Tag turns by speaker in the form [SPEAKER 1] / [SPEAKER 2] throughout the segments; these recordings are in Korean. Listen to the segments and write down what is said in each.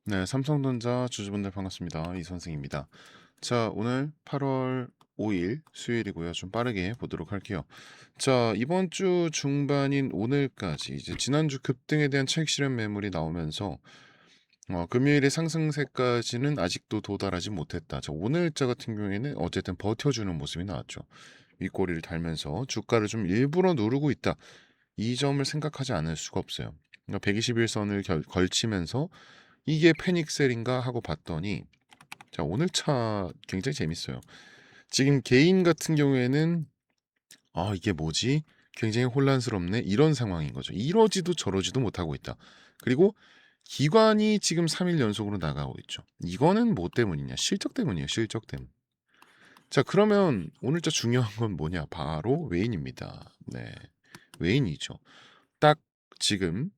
[SPEAKER 1] 네, 삼성전자 주주분들 반갑습니다. 이선승입니다. 자, 오늘 8월 5일 수요일이고요. 좀 빠르게 보도록 할게요. 자, 이번 주 중반인 오늘까지 이제 지난주 급등에 대한 차익 실현 매물이 나오면서 금요일의 상승세까지는 아직도 도달하지 못했다. 자, 오늘자 같은 경우에는 어쨌든 버텨주는 모습이 나왔죠. 윗꼬리를 달면서 주가를 좀 일부러 누르고 있다. 이 점을 생각하지 않을 수가 없어요. 그러니까 121선을 걸치면서 이게 패닉셀인가 하고 봤더니 자, 오늘 차 굉장히 재밌어요. 지금 개인 같은 경우에는 이게 뭐지? 굉장히 혼란스럽네. 이런 상황인 거죠. 이러지도 저러지도 못하고 있다. 그리고 기관이 지금 3일 연속으로 나가고 있죠. 이거는 뭐 때문이냐? 실적 때문이에요. 실적 때문. 자, 그러면 오늘자 중요한 건 뭐냐? 바로 외인입니다. 네. 외인이죠. 딱 지금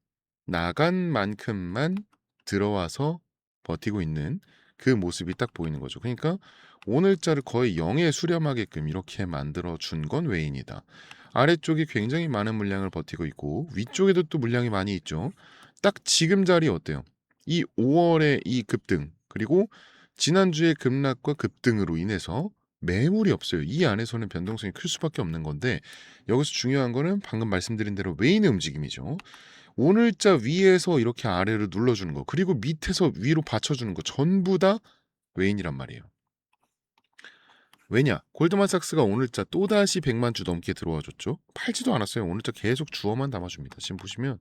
[SPEAKER 1] 나간 만큼만 들어와서 버티고 있는 그 모습이 딱 보이는 거죠. 그러니까 오늘자를 거의 0에 수렴하게끔 이렇게 만들어 준 건 외인이다. 아래쪽이 굉장히 많은 물량을 버티고 있고 위쪽에도 또 물량이 많이 있죠. 딱 지금 자리 어때요? 이 5월의 이 급등 그리고 지난주의 급락과 급등으로 인해서 매물이 없어요. 이 안에서는 변동성이 클 수밖에 없는 건데 여기서 중요한 거는 방금 말씀드린 대로 외인의 움직임이죠. 오늘자 위에서 이렇게 아래로 눌러주는 거 그리고 밑에서 위로 받쳐주는 거 전부 다 외인이란 말이에요. 왜냐? 골드만삭스가 오늘자 또다시 100만 주 넘게 들어와 줬죠. 팔지도 않았어요. 오늘자 계속 주어만 담아줍니다. 지금 보시면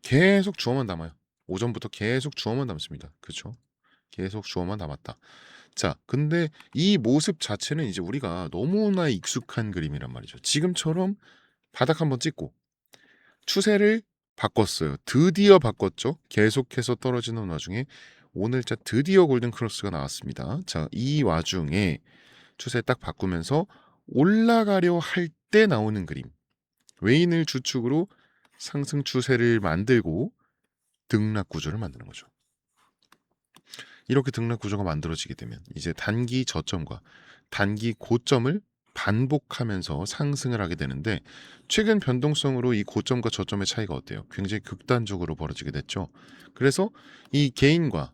[SPEAKER 1] 계속 주어만 담아요. 오전부터 계속 주어만 담습니다. 그렇죠? 계속 주어만 담았다. 자, 근데 이 모습 자체는 이제 우리가 너무나 익숙한 그림이란 말이죠. 지금처럼 바닥 한번 찍고 추세를 바꿨어요. 드디어 바꿨죠. 계속해서 떨어지는 와중에 오늘자 드디어 골든 크로스가 나왔습니다. 자, 이 와중에 추세 딱 바꾸면서 올라가려 할 때 나오는 그림. 외인을 주축으로 상승 추세를 만들고 등락 구조를 만드는 거죠. 이렇게 등락 구조가 만들어지게 되면 이제 단기 저점과 단기 고점을 반복하면서 상승을 하게 되는데 최근 변동성으로 이 고점과 저점의 차이가 어때요? 굉장히 극단적으로 벌어지게 됐죠. 그래서 이 개인과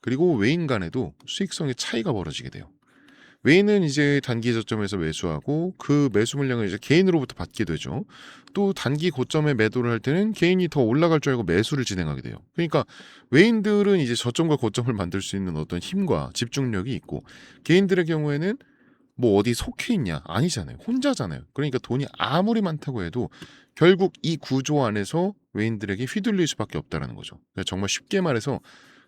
[SPEAKER 1] 그리고 외인 간에도 수익성의 차이가 벌어지게 돼요. 외인은 이제 단기 저점에서 매수하고 그 매수 물량을 이제 개인으로부터 받게 되죠. 또 단기 고점에 매도를 할 때는 개인이 더 올라갈 줄 알고 매수를 진행하게 돼요. 그러니까 외인들은 이제 저점과 고점을 만들 수 있는 어떤 힘과 집중력이 있고 개인들의 경우에는 뭐 어디 속해 있냐? 아니잖아요. 혼자잖아요. 그러니까 돈이 아무리 많다고 해도 결국 이 구조 안에서 외인들에게 휘둘릴 수밖에 없다라는 거죠. 그러니까 정말 쉽게 말해서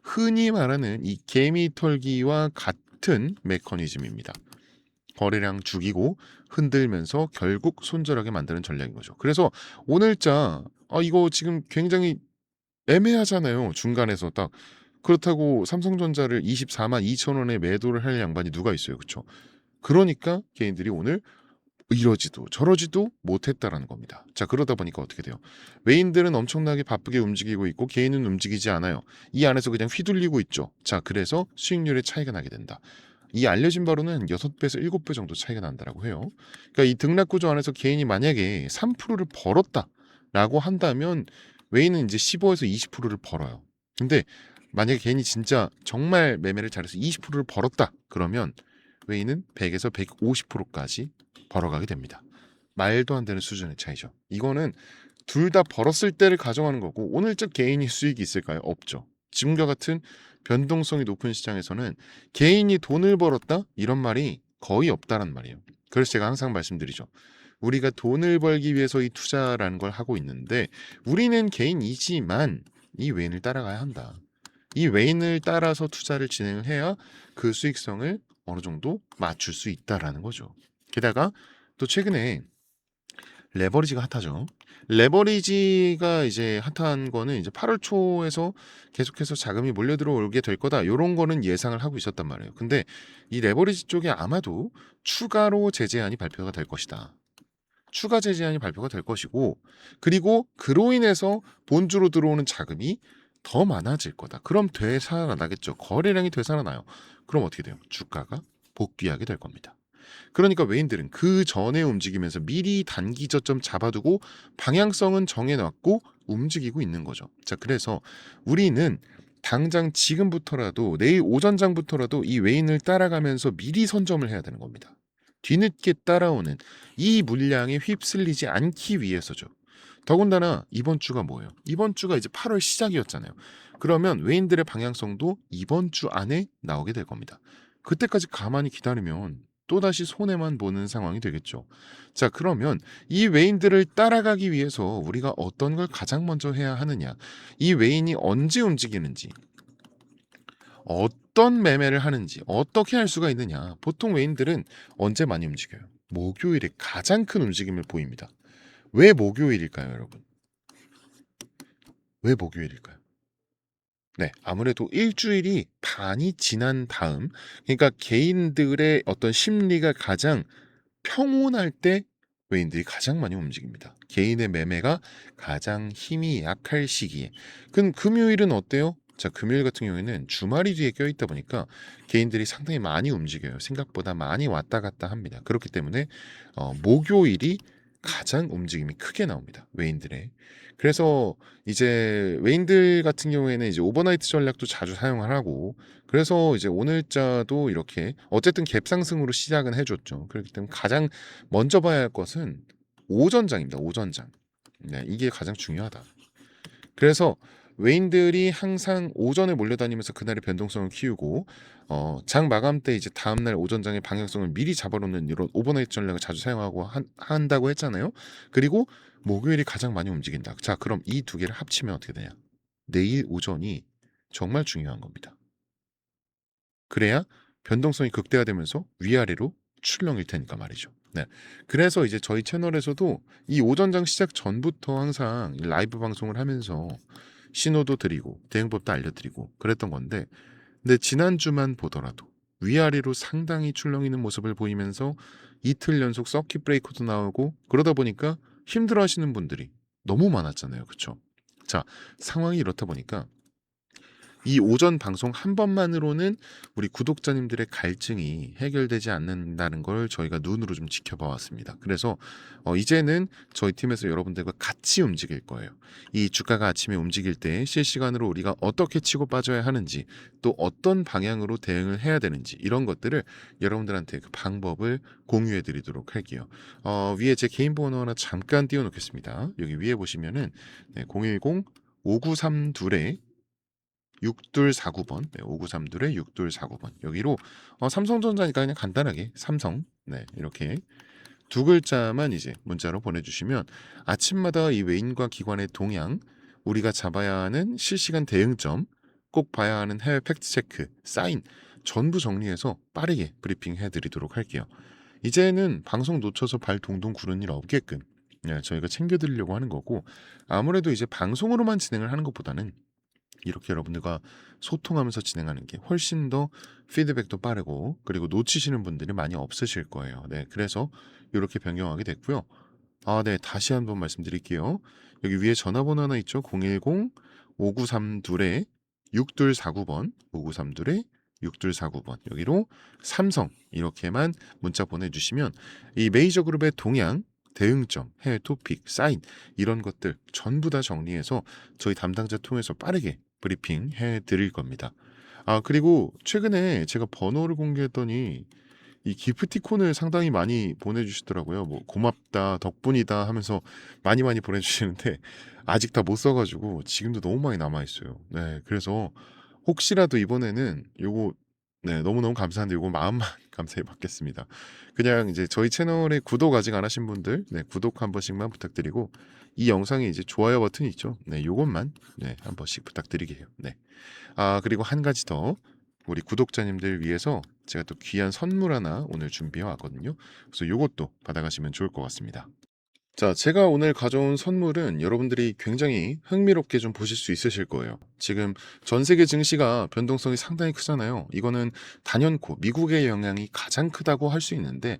[SPEAKER 1] 흔히 말하는 이 개미 털기와 같은 메커니즘입니다. 거래량 죽이고 흔들면서 결국 손절하게 만드는 전략인 거죠. 그래서 오늘자 이거 지금 굉장히 애매하잖아요. 중간에서 딱 그렇다고 삼성전자를 24만 2천 원에 매도를 할 양반이 누가 있어요. 그렇죠? 그러니까 개인들이 오늘 이러지도 저러지도 못했다라는 겁니다. 자, 그러다 보니까 어떻게 돼요? 외인들은 엄청나게 바쁘게 움직이고 있고 개인은 움직이지 않아요. 이 안에서 그냥 휘둘리고 있죠. 자, 그래서 수익률의 차이가 나게 된다. 이 알려진 바로는 6배에서 7배 정도 차이가 난다라고 해요. 그러니까 이 등락 구조 안에서 개인이 만약에 3%를 벌었다라고 한다면 외인은 이제 15에서 20%를 벌어요. 근데 만약에 개인이 진짜 정말 매매를 잘해서 20%를 벌었다 그러면 외인은 100에서 150%까지 벌어가게 됩니다. 말도 안 되는 수준의 차이죠. 이거는 둘 다 벌었을 때를 가정하는 거고 오늘적 개인이 수익이 있을까요? 없죠. 지금과 같은 변동성이 높은 시장에서는 개인이 돈을 벌었다? 이런 말이 거의 없다란 말이에요. 그래서 제가 항상 말씀드리죠. 우리가 돈을 벌기 위해서 이 투자라는 걸 하고 있는데 우리는 개인이지만 이 외인을 따라가야 한다. 이 외인을 따라서 투자를 진행을 해야 그 수익성을 어느 정도 맞출 수 있다라는 거죠. 게다가 또 최근에 레버리지가 핫하죠. 레버리지가 이제 핫한 거는 이제 8월 초에서 계속해서 자금이 몰려 들어오게 될 거다. 이런 거는 예상을 하고 있었단 말이에요. 근데 이 레버리지 쪽에 아마도 추가로 제재안이 발표가 될 것이다. 추가 제재안이 발표가 될 것이고 그리고 그로 인해서 본주로 들어오는 자금이 더 많아질 거다. 그럼 되살아나겠죠. 거래량이 되살아나요. 그럼 어떻게 돼요? 주가가 복귀하게 될 겁니다. 그러니까 외인들은 그 전에 움직이면서 미리 단기 저점 잡아두고 방향성은 정해놨고 움직이고 있는 거죠. 자, 그래서 우리는 당장 지금부터라도 내일 오전장부터라도 이 외인을 따라가면서 미리 선점을 해야 되는 겁니다. 뒤늦게 따라오는 이 물량에 휩쓸리지 않기 위해서죠. 더군다나 이번 주가 뭐예요? 이번 주가 이제 8월 시작이었잖아요. 그러면 외인들의 방향성도 이번 주 안에 나오게 될 겁니다. 그때까지 가만히 기다리면 또다시 손해만 보는 상황이 되겠죠. 자, 그러면 이 외인들을 따라가기 위해서 우리가 어떤 걸 가장 먼저 해야 하느냐? 이 외인이 언제 움직이는지, 어떤 매매를 하는지, 어떻게 할 수가 있느냐? 보통 외인들은 언제 많이 움직여요? 목요일에 가장 큰 움직임을 보입니다. 왜 목요일일까요, 여러분? 왜 목요일일까요? 네, 아무래도 일주일이 반이 지난 다음, 그러니까 개인들의 어떤 심리가 가장 평온할 때 외인들이 가장 많이 움직입니다. 개인의 매매가 가장 힘이 약할 시기에. 그럼 금요일은 어때요? 자, 금요일 같은 경우에는 주말이 뒤에 껴있다 보니까 개인들이 상당히 많이 움직여요. 생각보다 많이 왔다 갔다 합니다. 그렇기 때문에 목요일이 가장 움직임이 크게 나옵니다. 외인들의. 그래서 이제 외인들 같은 경우에는 이제 오버나이트 전략도 자주 사용을 하고, 그래서 이제 오늘자도 이렇게 어쨌든 갭 상승으로 시작은 해줬죠. 그렇기 때문에 가장 먼저 봐야 할 것은 오전장입니다. 오전장. 네, 이게 가장 중요하다. 그래서 외인들이 항상 오전에 몰려다니면서 그날의 변동성을 키우고 장 마감 때 이제 다음날 오전장의 방향성을 미리 잡아놓는 이런 오버나이트 전략을 자주 사용하고 한다고 했잖아요. 그리고 목요일이 가장 많이 움직인다. 자, 그럼 이 두 개를 합치면 어떻게 되냐? 내일 오전이 정말 중요한 겁니다. 그래야 변동성이 극대화되면서 위아래로 출렁일 테니까 말이죠. 네. 그래서 이제 저희 채널에서도 이 오전장 시작 전부터 항상 라이브 방송을 하면서 신호도 드리고 대응법도 알려드리고 그랬던 건데, 근데 지난주만 보더라도 위아래로 상당히 출렁이는 모습을 보이면서 이틀 연속 서킷 브레이커도 나오고 그러다 보니까 힘들어하시는 분들이 너무 많았잖아요. 그렇죠? 자, 상황이 이렇다 보니까 이 오전 방송 한 번만으로는 우리 구독자님들의 갈증이 해결되지 않는다는 걸 저희가 눈으로 좀 지켜봐 왔습니다. 그래서 이제는 저희 팀에서 여러분들과 같이 움직일 거예요. 이 주가가 아침에 움직일 때 실시간으로 우리가 어떻게 치고 빠져야 하는지, 또 어떤 방향으로 대응을 해야 되는지, 이런 것들을 여러분들한테 그 방법을 공유해 드리도록 할게요. 위에 제 개인 번호 하나 잠깐 띄워놓겠습니다. 여기 위에 보시면은 010 5932에 6249번, 5932에 6249번. 여기로 삼성전자니까 그냥 간단하게 삼성, 네, 이렇게 두 글자만 이제 문자로 보내주시면 아침마다 이 외인과 기관의 동향, 우리가 잡아야 하는 실시간 대응점, 꼭 봐야 하는 해외 팩트체크, 사인 전부 정리해서 빠르게 브리핑 해드리도록 할게요. 이제는 방송 놓쳐서 발 동동 구르는 일 없게끔 저희가 챙겨드리려고 하는 거고, 아무래도 이제 방송으로만 진행을 하는 것보다는 이렇게 여러분들과 소통하면서 진행하는 게 훨씬 더 피드백도 빠르고, 그리고 놓치시는 분들이 많이 없으실 거예요. 네, 그래서 이렇게 변경하게 됐고요. 네, 다시 한번 말씀드릴게요. 여기 위에 전화번호 하나 있죠. 010-5932에 6249번, 5932에 6249번. 여기로 삼성 이렇게만 문자 보내주시면 이 메이저 그룹의 동향, 대응점, 해외 토픽, 사인 이런 것들 전부 다 정리해서 저희 담당자 통해서 빠르게 브리핑 해드릴 겁니다. 그리고 최근에 제가 번호를 공개했더니 이 기프티콘을 상당히 많이 보내주시더라고요. 뭐 고맙다, 덕분이다 하면서 많이 많이 보내주시는데 아직 다 못 써가지고 지금도 너무 많이 남아 있어요. 네, 그래서 혹시라도 이번에는 요거, 네, 너무너무 감사한데 요거 마음만 감사히 받겠습니다. 그냥 이제 저희 채널에 구독 아직 안 하신 분들, 네, 구독 한 번씩만 부탁드리고, 이 영상에 이제 좋아요 버튼 있죠. 네, 요것만 한 번씩 부탁드리게요. 네. 그리고 한 가지 더, 우리 구독자님들 위해서 제가 또 귀한 선물 하나 오늘 준비해 왔거든요. 그래서 요것도 받아가시면 좋을 것 같습니다. 자, 제가 오늘 가져온 선물은 여러분들이 굉장히 흥미롭게 좀 보실 수 있으실 거예요. 지금 전 세계 증시가 변동성이 상당히 크잖아요. 이거는 단연코 미국의 영향이 가장 크다고 할 수 있는데,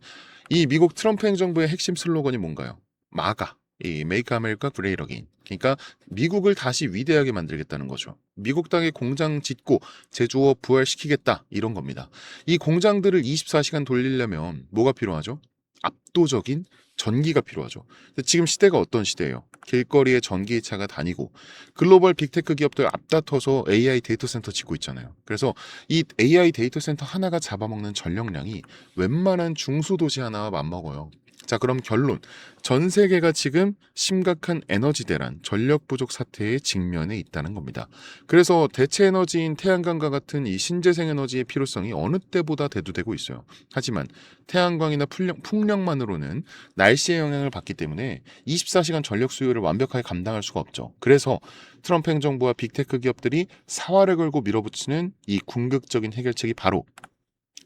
[SPEAKER 1] 이 미국 트럼프 행정부의 핵심 슬로건이 뭔가요? 마가, 이 Make America Great Again. 그러니까 미국을 다시 위대하게 만들겠다는 거죠. 미국 땅에 공장 짓고 제조업 부활시키겠다, 이런 겁니다. 이 공장들을 24시간 돌리려면 뭐가 필요하죠? 압도적인 전기가 필요하죠. 근데 지금 시대가 어떤 시대예요? 길거리에 전기차가 다니고 글로벌 빅테크 기업들 앞다퉈서 AI 데이터 센터 짓고 있잖아요. 그래서 이 AI 데이터 센터 하나가 잡아먹는 전력량이 웬만한 중소도시 하나와 맞먹어요. 자, 그럼 결론. 전 세계가 지금 심각한 에너지 대란, 전력 부족 사태에 직면해 있다는 겁니다. 그래서 대체 에너지인 태양광과 같은 이 신재생 에너지의 필요성이 어느 때보다 대두되고 있어요. 하지만 태양광이나 풍력만으로는 날씨의 영향을 받기 때문에 24시간 전력 수요를 완벽하게 감당할 수가 없죠. 그래서 트럼프 행정부와 빅테크 기업들이 사활을 걸고 밀어붙이는 이 궁극적인 해결책이 바로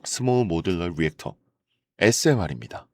[SPEAKER 1] 스몰 모듈러 리액터 SMR입니다.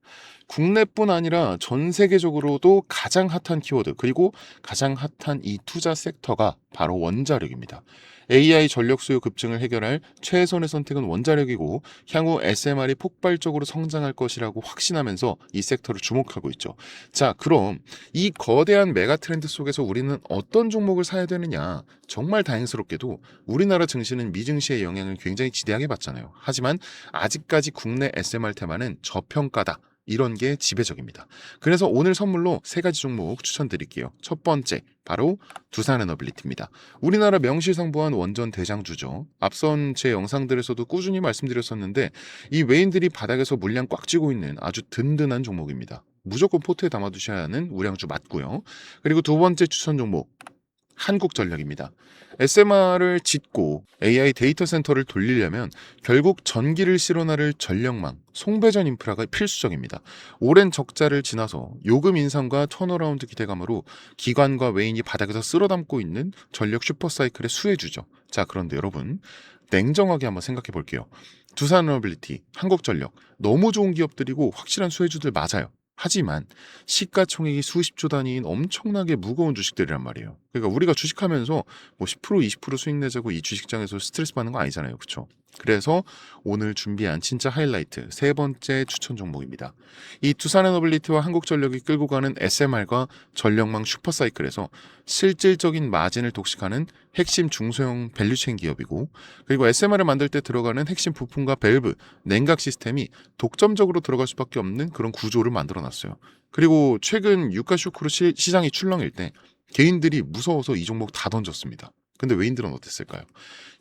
[SPEAKER 1] 국내뿐 아니라 전 세계적으로도 가장 핫한 키워드 그리고 가장 핫한 이 투자 섹터가 바로 원자력입니다. AI 전력 수요 급증을 해결할 최선의 선택은 원자력이고 향후 SMR이 폭발적으로 성장할 것이라고 확신하면서 이 섹터를 주목하고 있죠. 자, 그럼 이 거대한 메가 트렌드 속에서 우리는 어떤 종목을 사야 되느냐? 정말 다행스럽게도 우리나라 증시는 미증시의 영향을 굉장히 지대하게 받잖아요. 하지만 아직까지 국내 SMR 테마는 저평가다. 이런 게 지배적입니다. 그래서 오늘 선물로 세 가지 종목 추천드릴게요. 첫 번째, 바로 두산에너빌리티입니다. 우리나라 명실상부한 원전 대장주죠. 앞선 제 영상들에서도 꾸준히 말씀드렸었는데 이 외인들이 바닥에서 물량 꽉 쥐고 있는 아주 든든한 종목입니다. 무조건 포트에 담아두셔야 하는 우량주 맞고요. 그리고 두 번째 추천 종목, 한국전력입니다. SMR을 짓고 AI 데이터 센터를 돌리려면 결국 전기를 실어나를 전력망, 송배전 인프라가 필수적입니다. 오랜 적자를 지나서 요금 인상과 턴어라운드 기대감으로 기관과 외인이 바닥에서 쓸어담고 있는 전력 슈퍼사이클의 수혜주죠. 자, 그런데 여러분 냉정하게 한번 생각해 볼게요. 두산에너빌리티, 한국전력 너무 좋은 기업들이고 확실한 수혜주들 맞아요. 하지만 시가총액이 수십조 단위인 엄청나게 무거운 주식들이란 말이에요. 그러니까 우리가 주식하면서 뭐 10% 20% 수익 내자고 이 주식장에서 스트레스 받는 거 아니잖아요. 그렇죠? 그래서 오늘 준비한 진짜 하이라이트 세 번째 추천 종목입니다. 이 두산에너빌리티와 한국전력이 끌고 가는 SMR과 전력망 슈퍼사이클에서 실질적인 마진을 독식하는 핵심 중소형 밸류체인 기업이고, 그리고 SMR을 만들 때 들어가는 핵심 부품과 밸브, 냉각 시스템이 독점적으로 들어갈 수밖에 없는 그런 구조를 만들어 놨어요. 그리고 최근 유가 쇼크로 시장이 출렁일 때 개인들이 무서워서 이 종목 다 던졌습니다. 근데 외인들은 어땠을까요?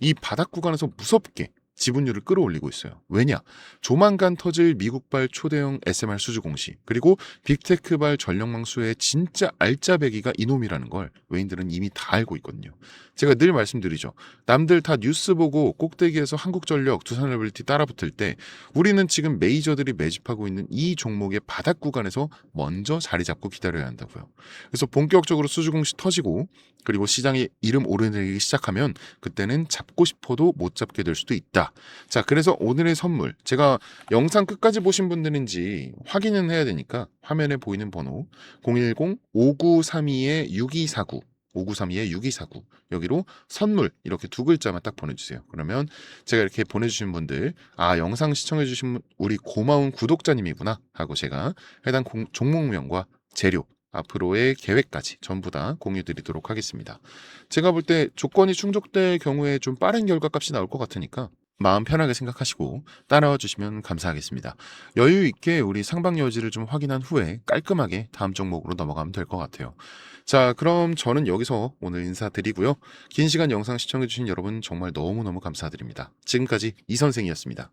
[SPEAKER 1] 이 바닥 구간에서 무섭게 지분율을 끌어올리고 있어요. 왜냐? 조만간 터질 미국발 초대형 SMR 수주 공시, 그리고 빅테크발 전력망 수의 진짜 알짜배기가 이놈이라는 걸 외인들은 이미 다 알고 있거든요. 제가 늘 말씀드리죠. 남들 다 뉴스 보고 꼭대기에서 한국전력, 두산에너빌리티 따라붙을 때 우리는 지금 메이저들이 매집하고 있는 이 종목의 바닥 구간에서 먼저 자리 잡고 기다려야 한다고요. 그래서 본격적으로 수주 공시 터지고 그리고 시장이 이름 오르내리기 시작하면 그때는 잡고 싶어도 못 잡게 될 수도 있다. 자, 그래서 오늘의 선물, 제가 영상 끝까지 보신 분들인지 확인은 해야 되니까 화면에 보이는 번호 010-5932-6249 5932-6249 여기로 선물 이렇게 두 글자만 딱 보내주세요. 그러면 제가 이렇게 보내주신 분들, 아, 영상 시청해주신 우리 고마운 구독자님이구나 하고 제가 해당 종목명과 재료, 앞으로의 계획까지 전부 다 공유드리도록 하겠습니다. 제가 볼 때 조건이 충족될 경우에 좀 빠른 결과값이 나올 것 같으니까 마음 편하게 생각하시고 따라와 주시면 감사하겠습니다. 여유 있게 우리 상방 여지를 좀 확인한 후에 깔끔하게 다음 종목으로 넘어가면 될 것 같아요. 자, 그럼 저는 여기서 오늘 인사드리고요. 긴 시간 영상 시청해주신 여러분 정말 너무너무 감사드립니다. 지금까지 이 선생이었습니다.